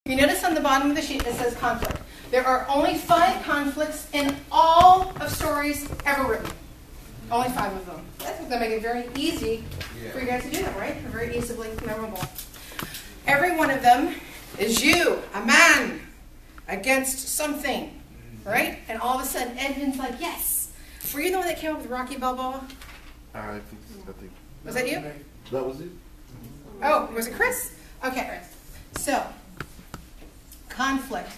You notice on the bottom of the sheet it says conflict. There are only 5 conflicts in all of stories ever written. Only 5 of them. That's going to make it very easy for you guys to do that, right? Very easily memorable. Every one of them is you, a man, against something, right? And all of a sudden, Edmund's like, yes. Were you the one that came up with Rocky Balboa? I think. Was that you? That was it. Oh, was it Chris? Okay. So, conflict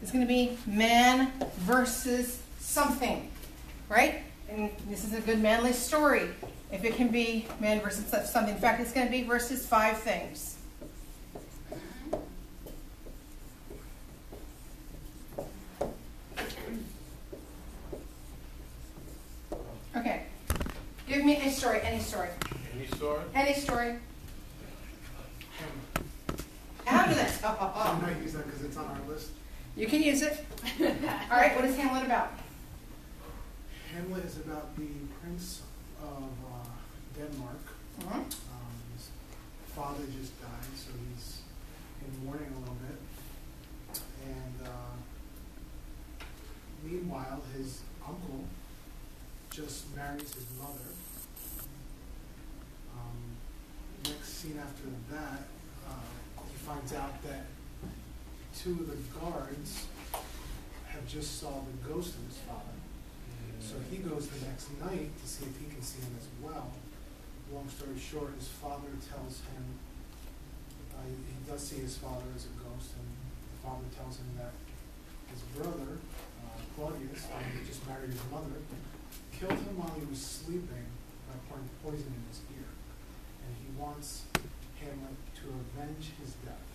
is going to be man versus something, right? And this is a good manly story. If it can be man versus something. In fact, it's going to be versus 5 things. Okay. Give me a story, any story. Any story? Any story. Hamlet. I'm not use that because it's on our list. You can use it. All right, what is Hamlet about? Hamlet is about the Prince of Denmark. Mm-hmm. His father just died, so he's in mourning a little bit. And meanwhile, his uncle just marries his mother. Next scene after that, he finds out that 2 of the guards have just saw the ghost of his father. So he goes the next night to see if he can see him as well. Long story short, his father tells him, he does see his father as a ghost, and the father tells him that his brother, Claudius, who just married his mother, killed him while he was sleeping by pouring poison in his ear. And he wants Hamlet to avenge his death.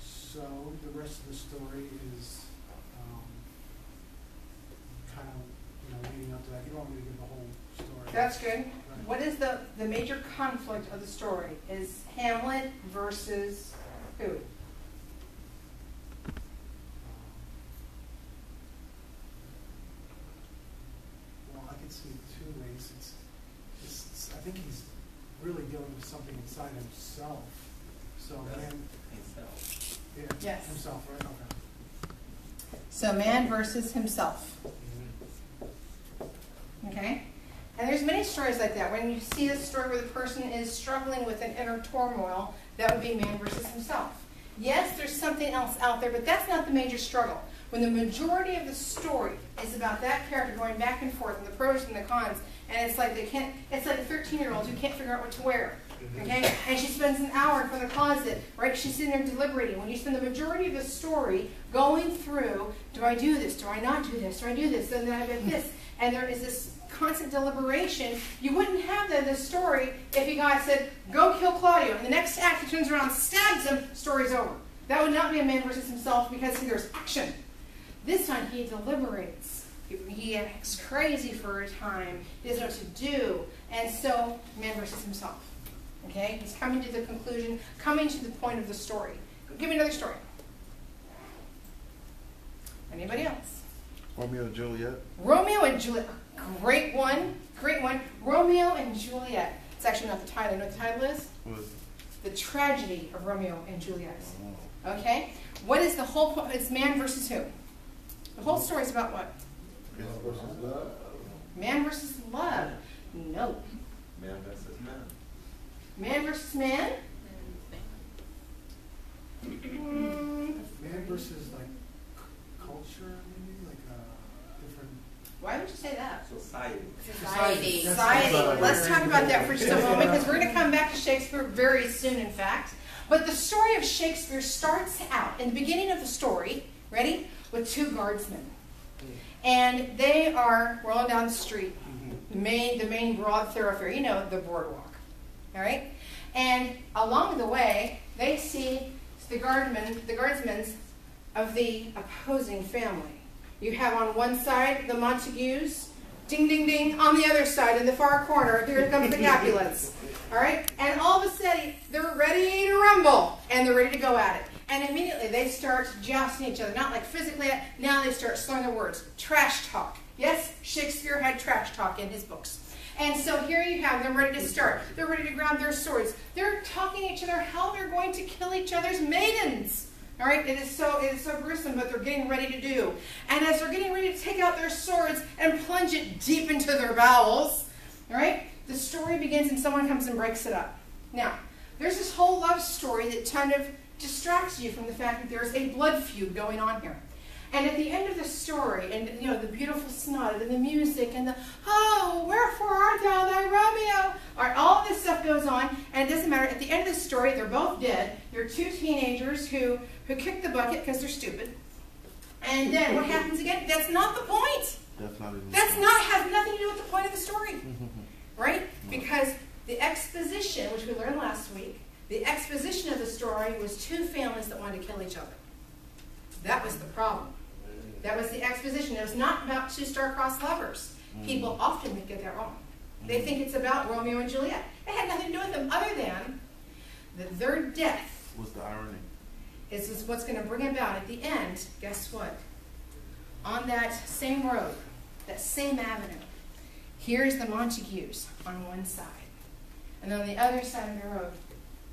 So the rest of the story is kind of, leading up to that. You don't want me to give the whole story. That's good. Right. What is the major conflict of the story? Is Hamlet versus who? Well, I can see it 2 ways. I think he's really dealing with something inside himself. So Himself. yeah, Yes. himself, right? Okay. So man versus himself. Okay? And there's many stories like that. When you see a story where the person is struggling with an inner turmoil, that would be man versus himself. Yes, there's something else out there, but that's not the major struggle. When the majority of the story is about that character going back and forth, and the pros and the cons, and it's like it's like a 13-year-old who can't figure out what to wear. Okay? And she spends an hour in front of the closet, right? She's sitting there deliberating. When you spend the majority of the story going through, do I do this? Do I not do this? Do I do this? Then I get this. And there is this constant deliberation. You wouldn't have that in this story if a guy said, go kill Claudio. And the next act, he turns around, stabs him, story's over. That would not be a man versus himself because there's action. This time he deliberates. He acts crazy for a time. He doesn't know what to do. And so, man versus himself. Okay? He's coming to the conclusion, coming to the point of the story. Give me another story. Anybody else? Romeo and Juliet. Romeo and Juliet. Great one. Great one. Romeo and Juliet. It's actually not the title. You know what the title is? What? The Tragedy of Romeo and Juliet. Okay? What is the whole point? It's man versus who? The whole story is about what? Man versus love. Man versus love. No. Man versus man. Man versus man? Man versus culture, maybe different. Why would you say that? Society. Society. Let's talk about that for just a moment because we're going to come back to Shakespeare very soon, in fact. But the story of Shakespeare starts out in the beginning of the story, ready, with 2 guardsmen. And they are rolling down the street, the main broad thoroughfare, the boardwalk. All right? And along the way, they see the guardsmen of the opposing family. You have on one side the Montagues, ding, ding, ding. On the other side, in the far corner, here comes the Capulets. All right? And all of a sudden, they're ready to rumble, and they're ready to go at it. And immediately, they start jousting each other. Not like physically, now they start slurring their words. Trash talk. Yes, Shakespeare had trash talk in his books. And so here you have them ready to start. They're ready to grab their swords. They're talking to each other how they're going to kill each other's maidens. All right, it is so gruesome, but they're getting ready to do. And as they're getting ready to take out their swords and plunge it deep into their bowels, all right, the story begins and someone comes and breaks it up. Now, there's this whole love story that kind of distracts you from the fact that there's a blood feud going on here. And at the end of the story, and you know, the beautiful sonata and the music and the, oh, wherefore art thou thy Romeo? All of this stuff goes on, and it doesn't matter. At the end of the story, they're both dead. You're two teenagers who kick the bucket because they're stupid. And then what happens again? That's not the point. Has nothing to do with the point of the story. Right? Because the exposition, which we learned last week, the exposition of the story was two families that wanted to kill each other. That was the problem. That was the exposition. It was not about two star-crossed lovers. People often get that wrong. They think it's about Romeo and Juliet. It had nothing to do with them other than that their death What's the irony? is what's going to bring about at the end, guess what? On that same road, that same avenue, here's the Montagues on one side. And on the other side of the road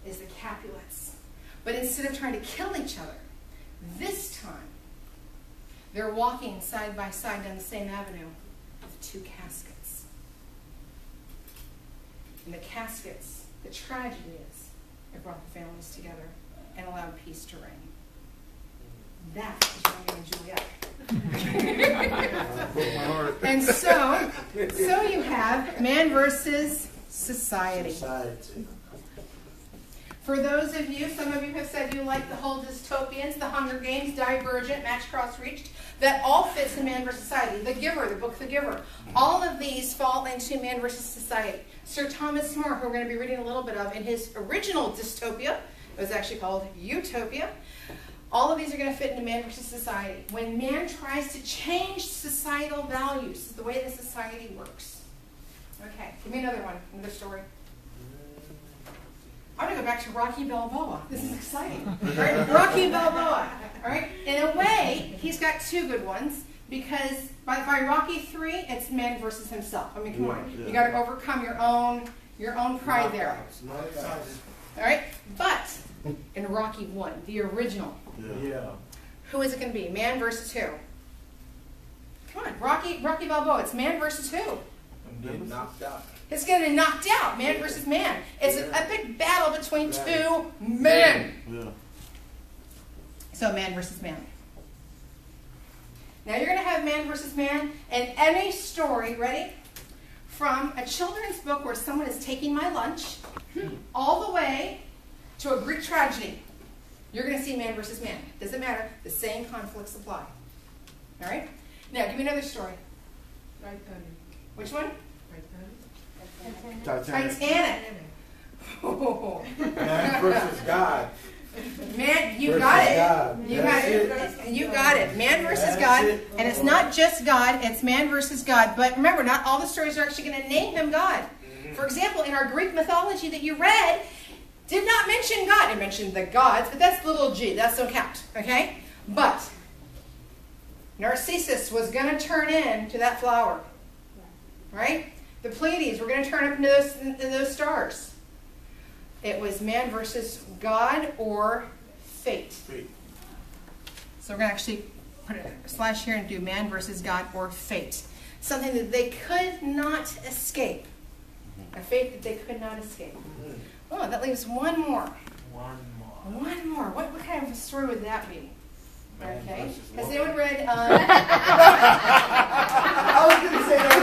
is the Capulets. But instead of trying to kill each other, this time, they're walking side by side down the same avenue with two caskets. And the caskets, the tragedy is, it brought the families together and allowed peace to reign. That is Romeo and Juliet. And so you have man versus society. For those of you, some of you have said you like the whole dystopians, the Hunger Games, Divergent, Match Cross Reached. That all fits in Man versus Society. The Giver, the book The Giver. All of these fall into Man versus Society. Sir Thomas More, who we're going to be reading a little bit of, in his original dystopia, it was actually called Utopia. All of these are going to fit into Man versus Society. When man tries to change societal values, the way the society works. Okay, give me another one, another story. I'm going to go back to Rocky Balboa. This is exciting. All right? Rocky Balboa. All right? In a way, he's got two good ones because by Rocky 3, it's man versus himself. I mean, come on. You got to overcome your own pride there. All right? But in Rocky 1, the original, who is it going to be? Man versus who? Come on, Rocky Balboa. It's man versus who? I'm getting knocked out. It's going to be knocked out, man versus man. It's an epic battle between two men. Yeah. So man versus man. Now you're going to have man versus man in any story, ready? From a children's book where someone is taking my lunch, all the way to a Greek tragedy. You're going to see man versus man. Doesn't matter. The same conflicts apply. All right? Now, give me another story. Which one? Titanic. Oh. Man versus God. Man, you got it. You got it. You got it. Man versus God. And it's not just God, it's man versus God. But remember, not all the stories are actually going to name him God. For example, in our Greek mythology that you read, did not mention God. It mentioned the gods, but that's little g. That don't count. Okay? But Narcissus was going to turn into that flower. Right? The Pleiades were going to turn up into those stars. It was man versus God or fate. So we're going to actually put a slash here and do man versus God or fate. Something that they could not escape. A fate that they could not escape. Oh, that leaves one more. One more. What kind of a story would that be? Okay. Has anyone read I was going to say that.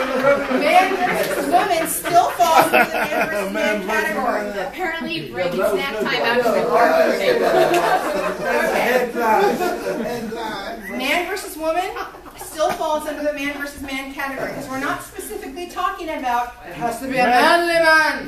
Man versus Woman still falls into the man versus man category. Apparently breaking snack time out of the car. Man versus Woman still falls under the man versus man category because we're not specifically talking about it has to be a manly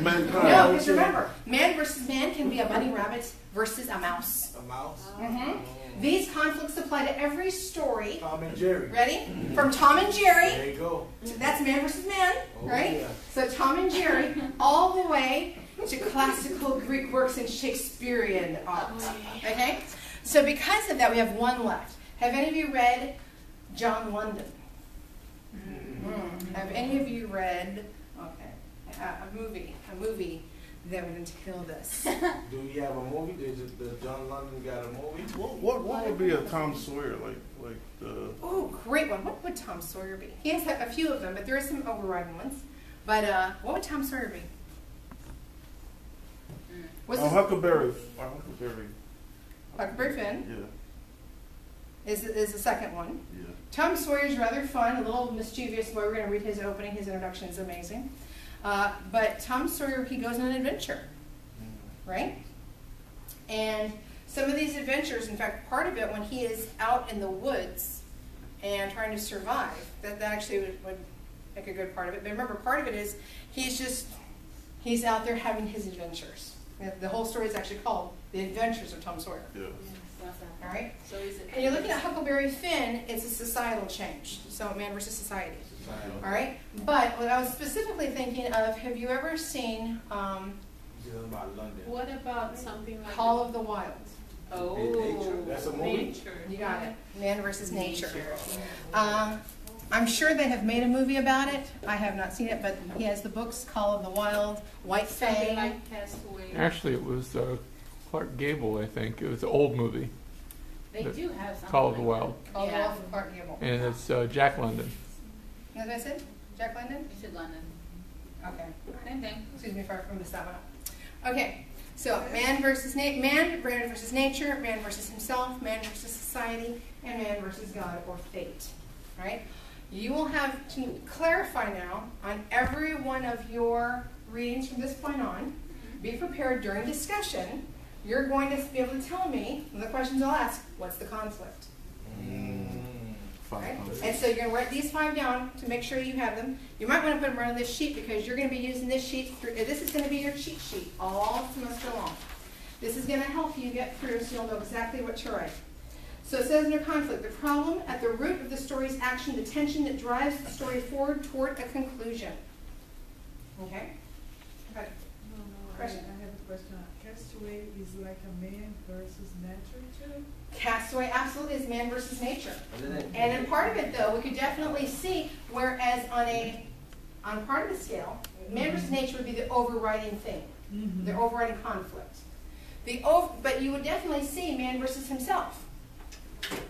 man. No, because remember, man versus man can be a bunny rabbit versus a mouse. A mouse? Mm-hmm. These conflicts apply to every story. Tom and Jerry. Ready? From Tom and Jerry. There you go. That's man versus man, right? Yeah. So Tom and Jerry, all the way to classical Greek works and Shakespearean art. Okay? So because of that, we have one left. Have any of you read John London? Have any of you read, okay, a movie that would entail this. Do you have a movie? Does John London got a movie? What would be a Tom Sawyer like the? Oh, great one. What would Tom Sawyer be? He has a few of them, but there are some overriding ones. But what would Tom Sawyer be? What's his- Huckleberry. Huckleberry Finn Yeah, is the second one. yeah. Tom Sawyer's rather fun, a little mischievous boy. We're going to read his opening. His introduction is amazing. But Tom Sawyer, he goes on an adventure, right? And some of these adventures, in fact, part of it when he is out in the woods and trying to survive, that actually would make a good part of it. But remember, part of it is he's out there having his adventures. The whole story is actually called The Adventures of Tom Sawyer. Yeah. All right? So is it? And you're looking at Huckleberry Finn, it's a societal change. So man versus society. All right? But what I was specifically thinking of, have you ever seen About London. What about something like Call of the Wild? Oh, That's a movie? Nature. You got it. Man versus nature. I'm sure they have made a movie about it. I have not seen it, but he has the books, Call of the Wild, White Something Fang. like Castaway. Actually, it was Clark Gable, I think. It was an old movie, They do have something. Call of the like Wild, Call of the Yeah. Wild from Clark Gable. and it's Jack London. You know what I said? Jack London? that. You said London. Okay. Same thing. Excuse me if I missed that one up. Okay, so man versus man versus nature, man versus himself, man versus society, and man versus God or fate. All right? You will have to clarify now on every one of your readings from this point on. Be prepared during discussion. You're going to be able to tell me, the questions I'll ask, what's the conflict? Right? And so you're going to write these 5 down to make sure you have them. You might want to put them right on this sheet because you're going to be using this sheet. This is going to be your cheat sheet all semester long. This is going to help you get through so you'll know exactly what to write. So it says in your conflict, the problem at the root of the story's action, the tension that drives the story forward toward a conclusion. Okay? Good. Question? I have a question. Castaway is like a man versus nature too? Castaway absolutely is man versus nature. And in part of it, though, we could definitely see, whereas on part of the scale, man versus nature would be the overriding thing, the overriding conflict. But you would definitely see man versus himself.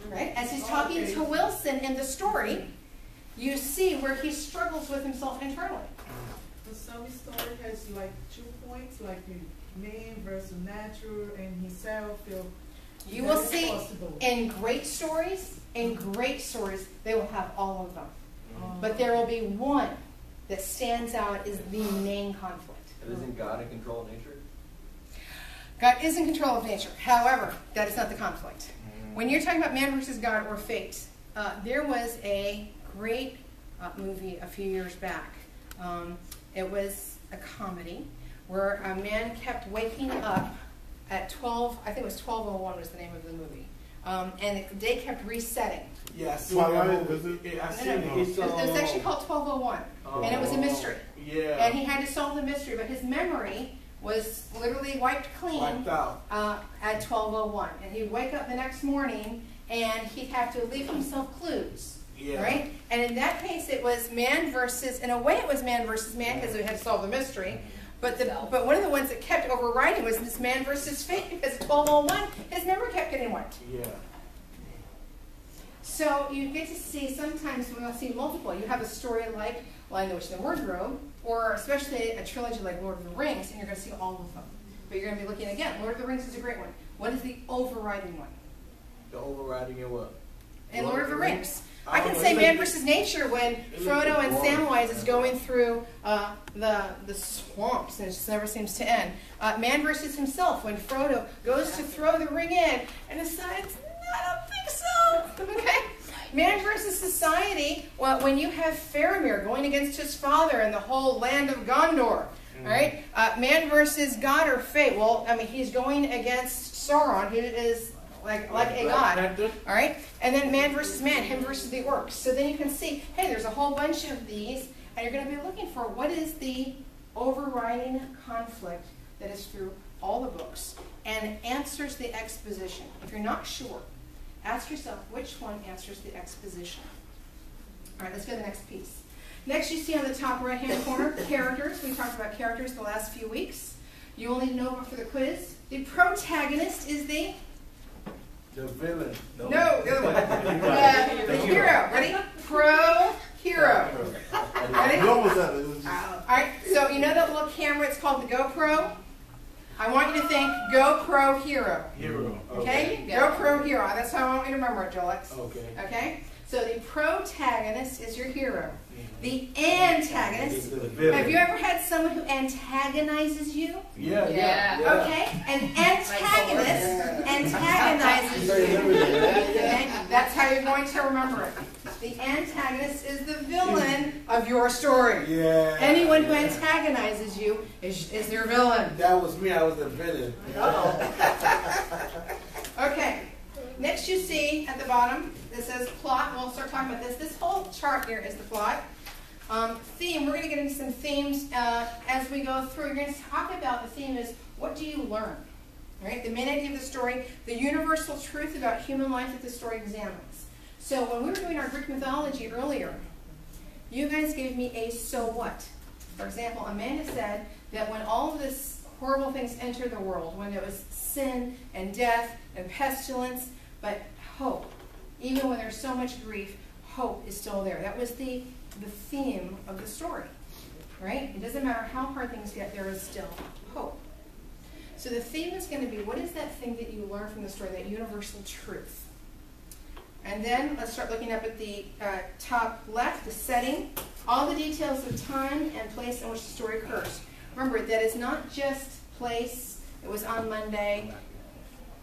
Right? As he's talking to Wilson in the story, you see where he struggles with himself internally. But some story has like 2 points, like the man versus nature and himself. You will see in great stories, they will have all of them. But there will be one that stands out as the main conflict. And isn't God in control of nature? God is in control of nature. However, that is not the conflict. When you're talking about man versus God or fate, there was a great movie a few years back. It was a comedy where a man kept waking up at 12, I think it was 12:01 was the name of the movie. And the day kept resetting. Yeah, I see Twilight, that is movie. it? Yeah, I No, seen no, it. no. It's, It was actually called 12:01. And it was a mystery. Yeah. And he had to solve the mystery, but his memory was literally wiped clean Wiped out. at 12:01. And he'd wake up the next morning and he'd have to leave himself clues. Yeah. Right? And in that case, it was man versus, in a way it was man versus man because they had to solve the mystery. But one of the ones that kept overriding was this man versus fate because 12:01, his memory kept getting wiped. Yeah. So you get to see sometimes when you'll see multiple. You have a story like Lion, the Witch, and the Wardrobe, or especially a trilogy like Lord of the Rings, and you're going to see all of them. But you're going to be looking again. Lord of the Rings is a great one. What is the overriding one? The overriding in what? In Lord of the Rings. I don't can know, say it's man like- versus nature when Frodo and Samwise is going through the swamps and it just never seems to end. Man versus himself when Frodo goes to throw the ring in and decides, I don't think so. Okay? Man versus society, well, when you have Faramir going against his father and the whole land of Gondor. All right? Man versus God or fate. Well, I mean, he's going against Sauron, who is like a god. All right? And then man versus man, him versus the orcs. So then you can see, hey, there's a whole bunch of these, and you're going to be looking for what is the overriding conflict that is through all the books and answers the exposition. If you're not sure, ask yourself which one answers the exposition. All right, let's go to the next piece. Next, you see on the top right-hand corner, characters. We talked about characters the last few weeks. You will need to know for the quiz. The protagonist is the villain. no, the other one. The hero. Ready? Pro-hero. Ready? What was that? It was just, All right. So you know that little camera? It's called the GoPro. I want you to think GoPro hero. Hero. Okay? GoPro hero. That's how I want you to remember it, Jolix. Okay. Okay? So the protagonist is your hero. The antagonist. The villain. Have you ever had someone who antagonizes you? Yeah. Yeah. Okay? An antagonist antagonizes you. Okay? That's how you're going to remember it. The antagonist is the villain of your story. Yeah. Anyone who antagonizes you is your villain. That was me. I was the villain. Okay. Next you see at the bottom, it says plot. We'll start talking about this. This whole chart here is the plot. Theme, we're going to get into some themes as we go through. We're going to talk about the theme is, what do you learn? Right? The main idea of the story, the universal truth about human life that the story examines. So when we were doing our Greek mythology earlier, you guys gave me a so what. For example, Amanda said that when all of this horrible things entered the world, when there was sin and death and pestilence, but hope, even when there's so much grief, hope is still there. That was the theme of the story, right? It doesn't matter how hard things get, there is still hope. So the theme is going to be, what is that thing that you learn from the story, that universal truth? And then let's start looking up at the top left, the setting, all the details of time and place in which the story occurs. Remember, that is not just place, it was on Monday.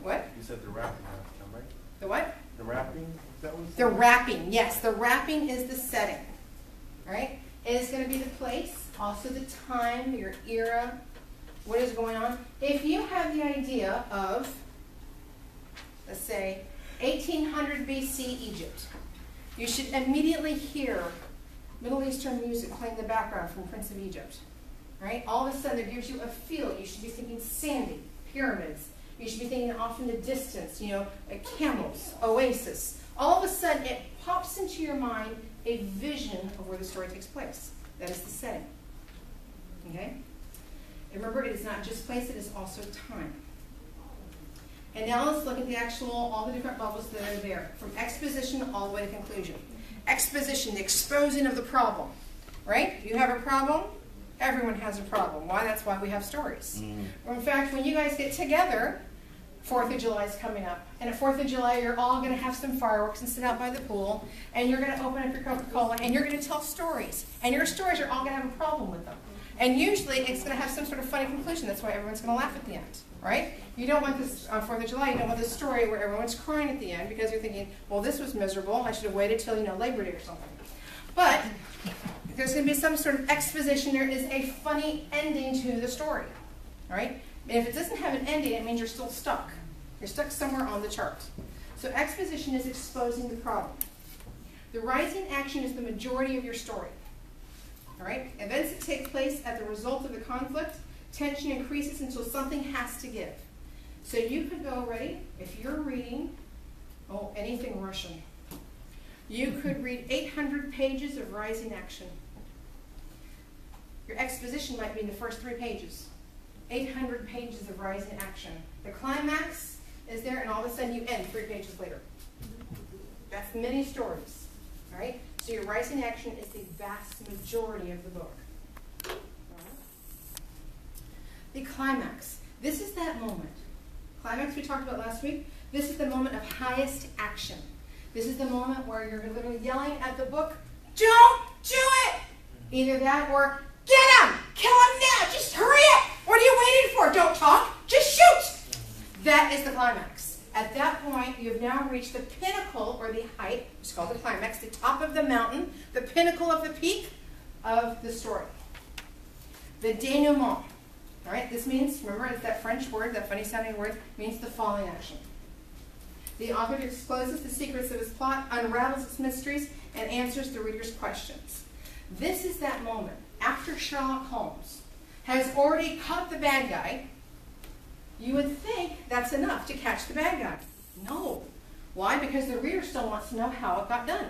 What? You said the wrapping, right? The what? The wrapping? Is that what you said? The wrapping, yes. The wrapping is the setting. All right? It is going to be the place, also the time, your era, what is going on. If you have the idea of, let's say, 1800 BC Egypt, you should immediately hear Middle Eastern music playing in the background from Prince of Egypt. Right? All of a sudden, it gives you a feel. You should be thinking sandy, pyramids. You should be thinking off in the distance, camels, oasis. All of a sudden, it pops into your mind a vision of where the story takes place. That is the setting. Okay? And remember, it is not just place, it is also time. And now let's look at the all the different levels that are there, from exposition all the way to conclusion. Exposition, the exposing of the problem. Right? You have a problem? Everyone has a problem. Why? That's why we have stories. Or in fact, when you guys get together, 4th of July is coming up. And at 4th of July, you're all going to have some fireworks and sit out by the pool. And you're going to open up your Coca-Cola and you're going to tell stories. And your stories are all going to have a problem with them. And usually, it's going to have some sort of funny conclusion. That's why everyone's going to laugh at the end. Right? You don't want this, on 4th of July, you don't want this story where everyone's crying at the end because you're thinking, well, this was miserable. I should have waited till, Labor Day or something. But there's going to be some sort of exposition. There is a funny ending to the story. All right? And if it doesn't have an ending, it means you're still stuck. You're stuck somewhere on the chart. So exposition is exposing the problem. The rising action is the majority of your story. All right? Events that take place as a result of the conflict, tension increases until something has to give. So you could go, ready? If you're reading, anything Russian, you could read 800 pages of rising action. Your exposition might be in the first 3 pages. 800 pages of rising action. The climax is there, and all of a sudden you end 3 pages later. That's many stories. All right? So your rising action is the vast majority of the book. The climax. This is that moment. Climax we talked about last week. This is the moment of highest action. This is the moment where you're literally yelling at the book, don't do it! Either that or, get him! Kill him now! Just hurry up! What are you waiting for? Don't talk! Just shoot! That is the climax. At that point, you have now reached the pinnacle, or the height, it's called the climax, the top of the mountain, the pinnacle of the peak of the story. The denouement. All right, this means, remember, it's that French word, that funny sounding word, means the falling action. The author discloses the secrets of his plot, unravels its mysteries, and answers the reader's questions. This is that moment after Sherlock Holmes has already caught the bad guy. You would think that's enough to catch the bad guy. No. Why? Because the reader still wants to know how it got done.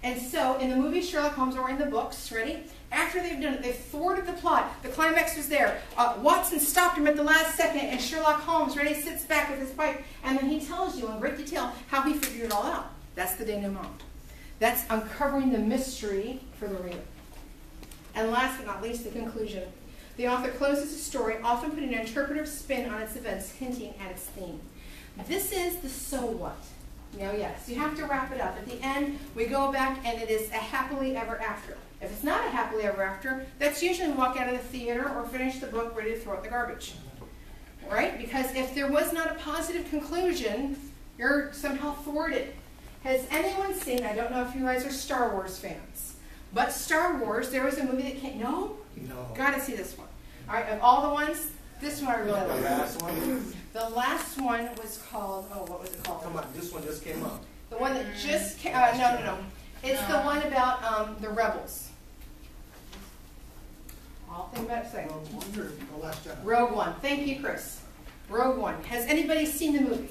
And so in the movie Sherlock Holmes, or in the books, ready? After they've done it, they've thwarted the plot. The climax was there. Watson stopped him at the last second, and Sherlock Holmes, ready, sits back with his pipe, and then he tells you in great detail how he figured it all out. That's the denouement. That's uncovering the mystery for the reader. And last but not least, the conclusion. The author closes the story, often putting an interpretive spin on its events, hinting at its theme. This is the so what. Yes, you have to wrap it up. At the end, we go back, and it is a happily ever after. If it's not a happily ever after, that's usually we walk out of the theater or finish the book ready to throw it in the garbage. Right? Because if there was not a positive conclusion, you're somehow thwarted. Has anyone seen, I don't know if you guys are Star Wars fans, but Star Wars, there was a movie that came, no? No. Gotta see this one. All right, of all the ones, this one I really The like. last one? The last one was called, what was it called? Come on, this one just came up. The one that just came, no. It's the one about the rebels. I'll think about it a second. Rogue One or The Last Jedi? Rogue One. Thank you, Chris. Rogue One. Has anybody seen the movie?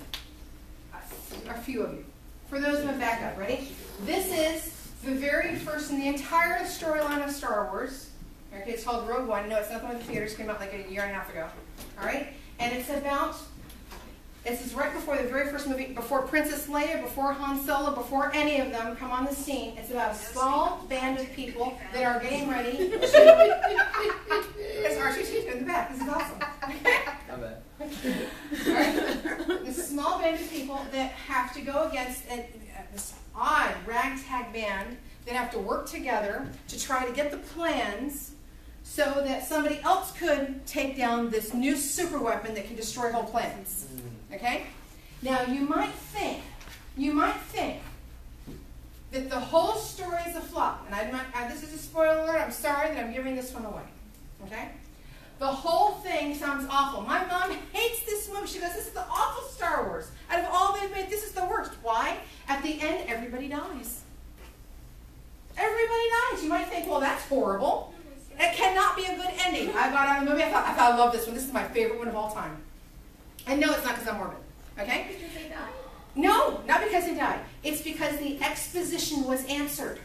A few of you. For those who have back up, ready? This is the very first in the entire storyline of Star Wars. Okay, it's called Rogue One. No, it's not the one in the theaters. Came out like a year and a half ago. All right? And it's about, this is right before the very first movie, before Princess Leia, before Han Solo, before any of them come on the scene. It's about a small band of people that are getting ready to... It's R2-D2 in the back. This is awesome. Not bad. All right? This small band of people that have to go against this odd ragtag band that have to work together to try to get the plans so that somebody else could take down this new super weapon that can destroy whole planets. Okay? Now you might think that the whole story is a flop. And this is a spoiler alert. I'm sorry that I'm giving this one away. Okay? The whole thing sounds awful. My mom hates this movie. She goes, this is the awful Star Wars. Out of all they've made, this is the worst. Why? At the end, everybody dies. Everybody dies. You might think, well, that's horrible. It cannot be a good ending. I got out of the movie. I thought I love this one. This is my favorite one of all time. And no, it's not because I'm morbid. Okay? Because they died? No, not because they died. It's because the exposition was answered.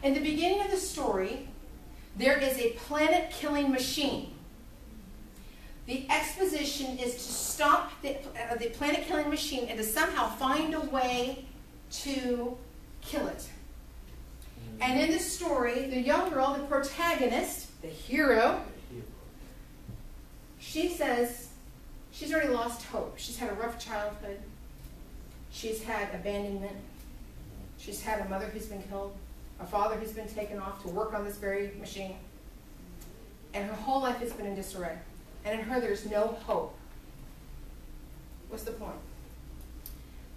In the beginning of the story, there is a planet-killing machine. The exposition is to stop the planet-killing machine and to somehow find a way to kill it. And in the story, the young girl, the protagonist, the hero, she says she's already lost hope. She's had a rough childhood. She's had abandonment. She's had a mother who's been killed, a father who's been taken off to work on this very machine. And her whole life has been in disarray. And in her, there's no hope. What's the point?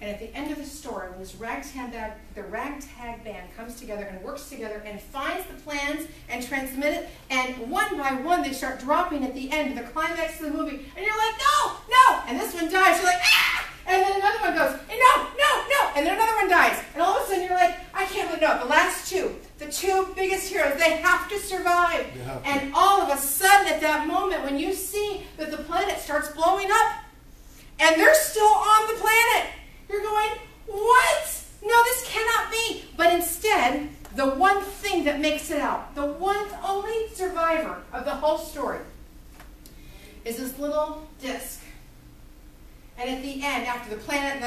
And at the end of the story, when this ragtag band comes together and works together and finds the plans and transmit it, and one by one they start dropping at the end, the climax of the movie, and you're like, no, no! And this one dies, you're like, ah! And then another one goes, no, no, no! And then another one dies. And all of a sudden you're like, I can't believe, no, the last two, the two biggest heroes, they have to survive. And all of a sudden at that moment when you see that the planet starts blowing up, and they're still on the planet, you're going, what? No, this cannot be. But instead, the one thing that makes it out, the one only survivor of the whole story, is this little disc. And at the end, after the planet,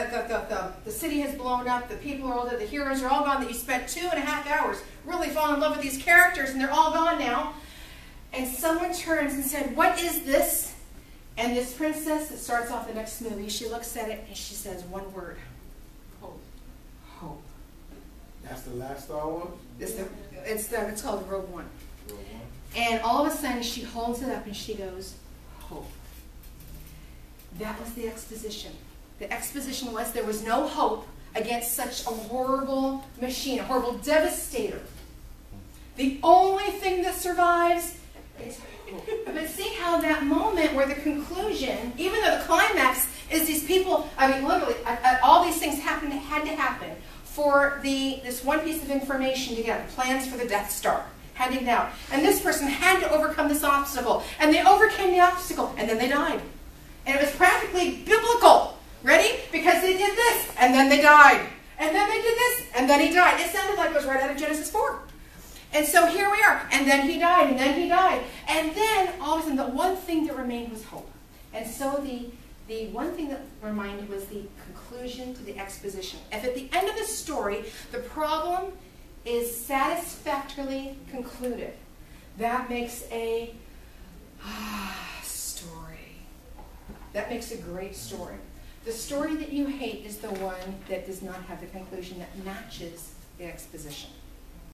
the city has blown up, the people are all dead, the heroes are all gone, that you spent 2.5 hours really falling in love with these characters, and they're all gone now. And someone turns and said, what is this? And this princess that starts off the next movie, she looks at it and she says one word. Hope. Hope. That's the last Star Wars? It's called Rogue One. Rogue One. And all of a sudden she holds it up and she goes, hope. That was the exposition. The exposition was there was no hope against such a horrible machine, a horrible devastator. The only thing that survives is hope. But see how that moment where the conclusion, even though the climax is these people, I mean literally, all these things had to happen for this one piece of information to get plans for the Death Star, handing down. And this person had to overcome this obstacle. And they overcame the obstacle, and then they died. And it was practically biblical. Ready? Because they did this, and then they died. and then they did this, and then he died. It sounded like it was right out of Genesis 4. And so here we are, and then he died, and then he died. And then, all of a sudden, the one thing that remained was hope. And so the one thing that remained was the conclusion to the exposition. If at the end of the story, the problem is satisfactorily concluded, that makes a story. That makes a great story. The story that you hate is the one that does not have the conclusion that matches the exposition.